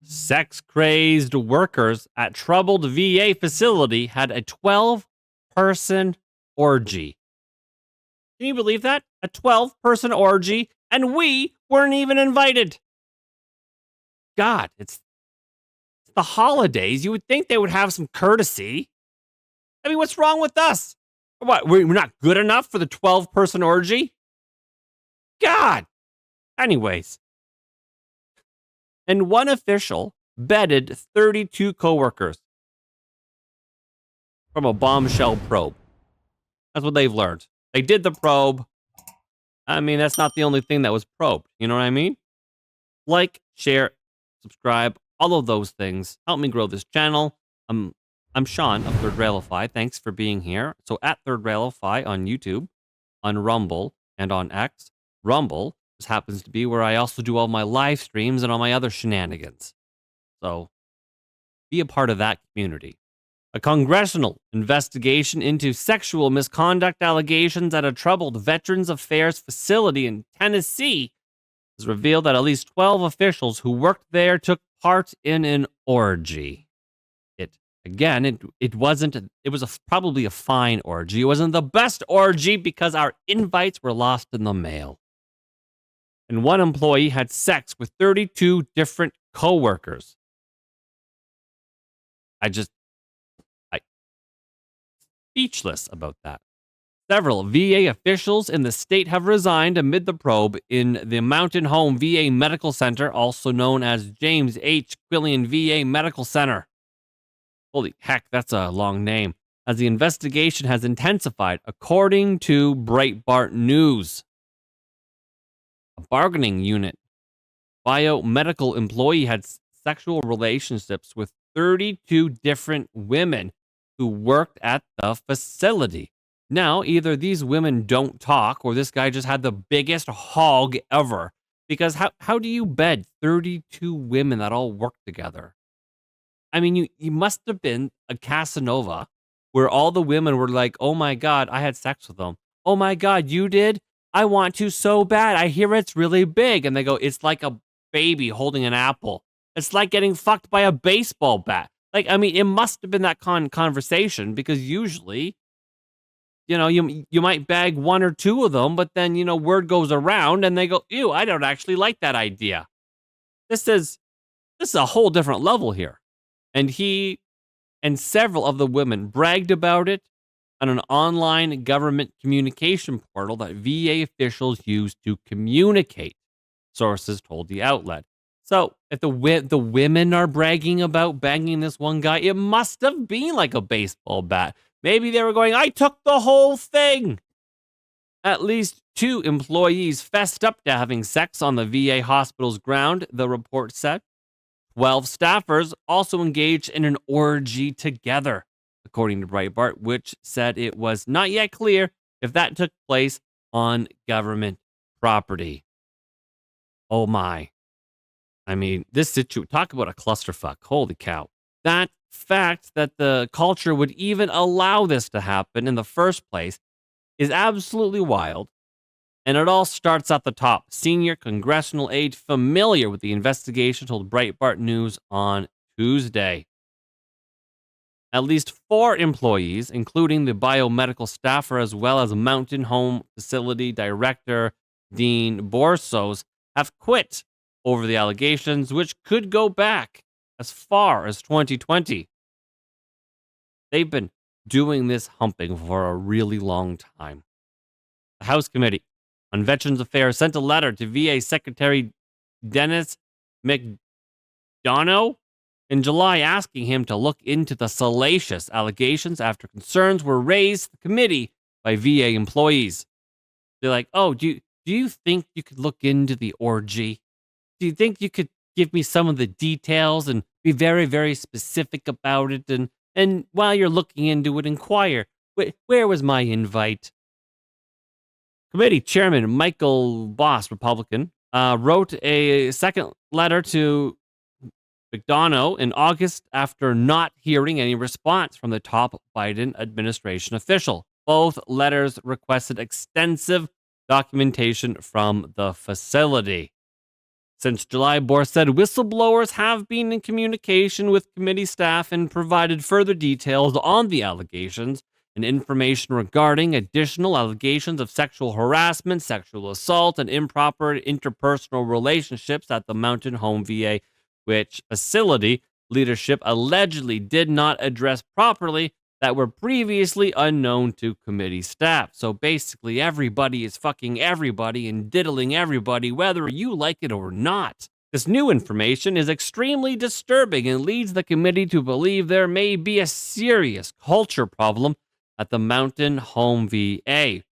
Sex-crazed workers at troubled VA facility had a 12-person orgy. Can you believe that? A 12-person orgy, and we weren't even invited. God, it's the holidays. You would think they would have some courtesy. I mean, what's wrong with us? What, we're not good enough for the 12-person orgy? God. Anyways. And one official bedded 32 coworkers from a bombshell probe. That's what they've learned. They did the probe. I mean, that's not the only thing that was probed. You know what I mean? Like, share, subscribe, all of those things. Help me grow this channel. I'm Sean of Third Railify. Thanks for being here. So at Third Railify on YouTube, on Rumble, and on X. Rumble just happens to be where I also do all my live streams and all my other shenanigans. So be a part of that community. A congressional investigation into sexual misconduct allegations at a troubled Veterans Affairs facility in Tennessee has revealed that at least 12 officials who worked there took part in an orgy. It was probably a fine orgy. It wasn't the best orgy because our invites were lost in the mail. And one employee had sex with 32 different coworkers. I'm speechless about that. Several VA officials in the state have resigned amid the probe in the Mountain Home VA Medical Center, also known as James H. Quillian VA Medical Center. Holy heck, that's a long name. As the investigation has intensified, according to Breitbart News. A bargaining unit biomedical employee had sexual relationships with 32 different women who worked at the facility. Now, either these women don't talk or this guy just had the biggest hog ever. Because how do you bed 32 women that all work together? I mean, you must have been a Casanova where all the women were like, oh my God, I had sex with them. Oh my God, you did? I want to so bad. I hear it's really big. And they go, it's like a baby holding an apple. It's like getting fucked by a baseball bat. Like, I mean, it must have been that conversation because usually, you might bag one or two of them, but then, word goes around and they go, ew, I don't actually like that idea. This is a whole different level here. And he and several of the women bragged about it on an online government communication portal that VA officials use to communicate, sources told the outlet. So if the women are bragging about banging this one guy, it must have been like a baseball bat. Maybe they were going, I took the whole thing. At least 2 employees fessed up to having sex on the VA hospital's ground, the report said. 12 staffers also engaged in an orgy together, according to Breitbart, which said it was not yet clear if that took place on government property. Oh my. I mean, talk about a clusterfuck. Holy cow. That fact that the culture would even allow this to happen in the first place is absolutely wild. And it all starts at the top. Senior congressional aide familiar with the investigation told Breitbart News on Tuesday. At least 4 employees, including the biomedical staffer as well as Mountain Home Facility Director Dean Borsos, have quit over the allegations, which could go back as far as 2020. They've been doing this humping for a really long time. The House Committee on Veterans Affairs sent a letter to VA Secretary Dennis McDonough in July asking him to look into the salacious allegations after concerns were raised to the committee by VA employees. They're like, oh, do you think you could look into the orgy? Do you think you could give me some of the details and be very, very specific about it? And while you're looking into it, inquire, where was my invite? Committee Chairman Michael Boss, Republican, wrote a second letter to McDonough in August after not hearing any response from the top Biden administration official. Both letters requested extensive documentation from the facility. Since July, Bohr said whistleblowers have been in communication with committee staff and provided further details on the allegations and information regarding additional allegations of sexual harassment, sexual assault, and improper interpersonal relationships at the Mountain Home VA, which facility leadership allegedly did not address properly that were previously unknown to committee staff. So basically, everybody is fucking everybody and diddling everybody, whether you like it or not. This new information is extremely disturbing and leads the committee to believe there may be a serious culture problem at the Mountain Home VA.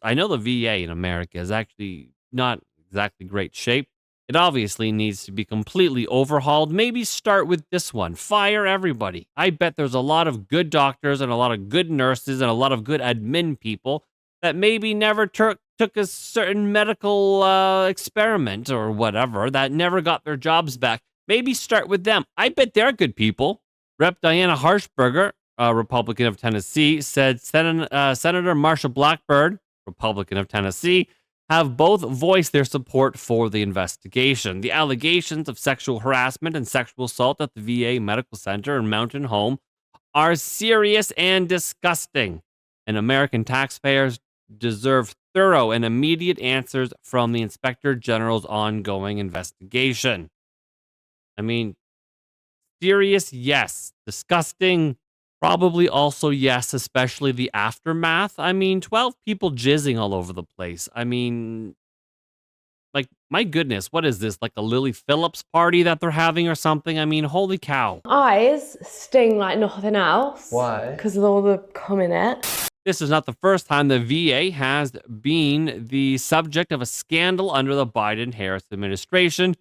I know the VA in America is actually not exactly great shape. It obviously needs to be completely overhauled. Maybe start with this one. Fire everybody. I bet there's a lot of good doctors and a lot of good nurses and a lot of good admin people that maybe never took a certain medical experiment or whatever that never got their jobs back. Maybe start with them. I bet they're good people. Rep. Diana Harshberger, a Republican of Tennessee, said Senator Marsha Blackburn, Republican of Tennessee, have both voiced their support for the investigation. The allegations of sexual harassment and sexual assault at the VA Medical Center and Mountain Home are serious and disgusting, and American taxpayers deserve thorough and immediate answers from the Inspector General's ongoing investigation. I mean, serious, yes. Disgusting, probably also yes, especially the aftermath. I mean, 12 people jizzing all over the place. I mean, like, my goodness, what is this? Like a Lily Phillips party that they're having or something? I mean, holy cow. Eyes sting like nothing else. Why? Because of all the cum in it. This is not the first time the VA has been the subject of a scandal under the Biden-Harris administration,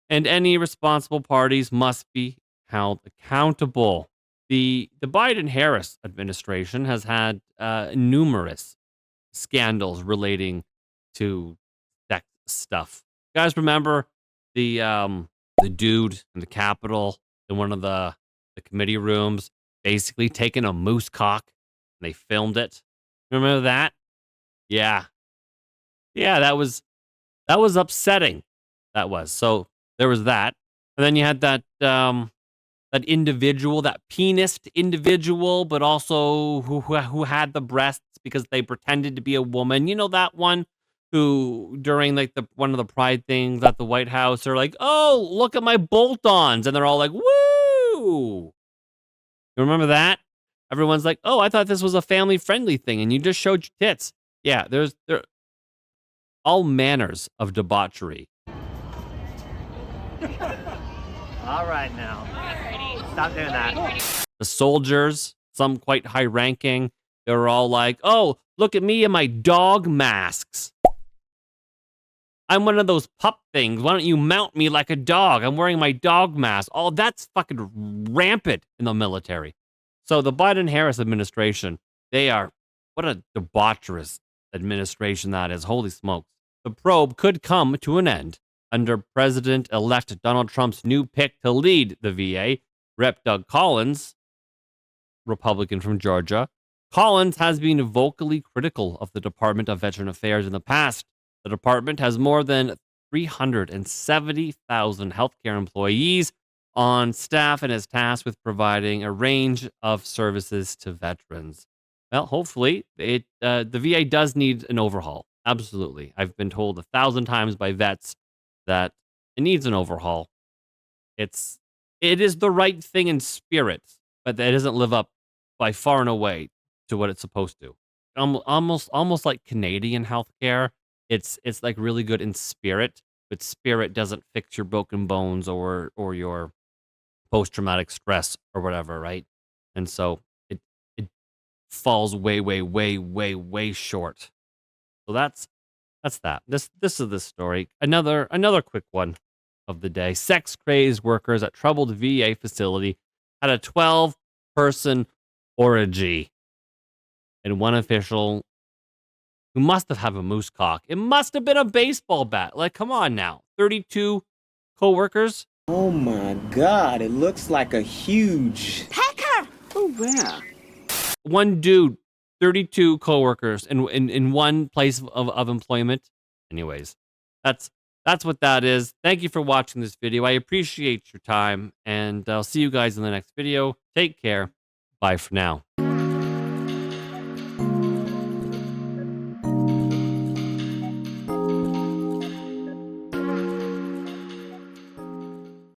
and any responsible parties must be held accountable. The Biden-Harris administration has had numerous scandals relating to sex stuff. You guys remember the dude in the Capitol in one of the committee rooms basically taking a moose cock and they filmed it? Remember that? Yeah. Yeah, that was upsetting. That was. So there was that. And then you had that individual, that penised individual, but also who had the breasts because they pretended to be a woman. You know, that one who during like one of the pride things at the White House are like, "Oh, look at my bolt-ons," and they're all like, "Woo!" You remember that? Everyone's like, "Oh, I thought this was a family-friendly thing, and you just showed your tits." Yeah, there all manners of debauchery. All right now. Stop doing that. The soldiers, some quite high-ranking, they were all like, "Oh, look at me and my dog masks. I'm one of those pup things. Why don't you mount me like a dog? I'm wearing my dog mask." Oh, that's fucking rampant in the military. So the Biden-Harris administration, what a debaucherous administration that is. Holy smokes. The probe could come to an end under President-elect Donald Trump's new pick to lead the VA, Rep. Doug Collins, Republican from Georgia. Collins has been vocally critical of the Department of Veteran Affairs in the past. The department has more than 370,000 healthcare employees on staff and is tasked with providing a range of services to veterans. Well, hopefully, the VA does need an overhaul. Absolutely. I've been told 1,000 times by vets that it needs an overhaul. It is the right thing in spirit, but it doesn't live up by far and away to what it's supposed to. Almost like Canadian healthcare. It's like really good in spirit, but spirit doesn't fix your broken bones or your post-traumatic stress or whatever, right? And so it falls way short. So that's that. This is the story. Another quick one of the day. Sex-crazed workers at troubled VA facility had a 12-person orgy, and one official who must have a moose cock. It must have been a baseball bat. Like, come on now. 32 co-workers. Oh my God, it looks like a huge Pecker! Oh, where? One dude, 32 co-workers in one place of employment. Anyways, that's That's what that is. Thank you for watching this video. I appreciate your time, and I'll see you guys in the next video. Take care. Bye for now.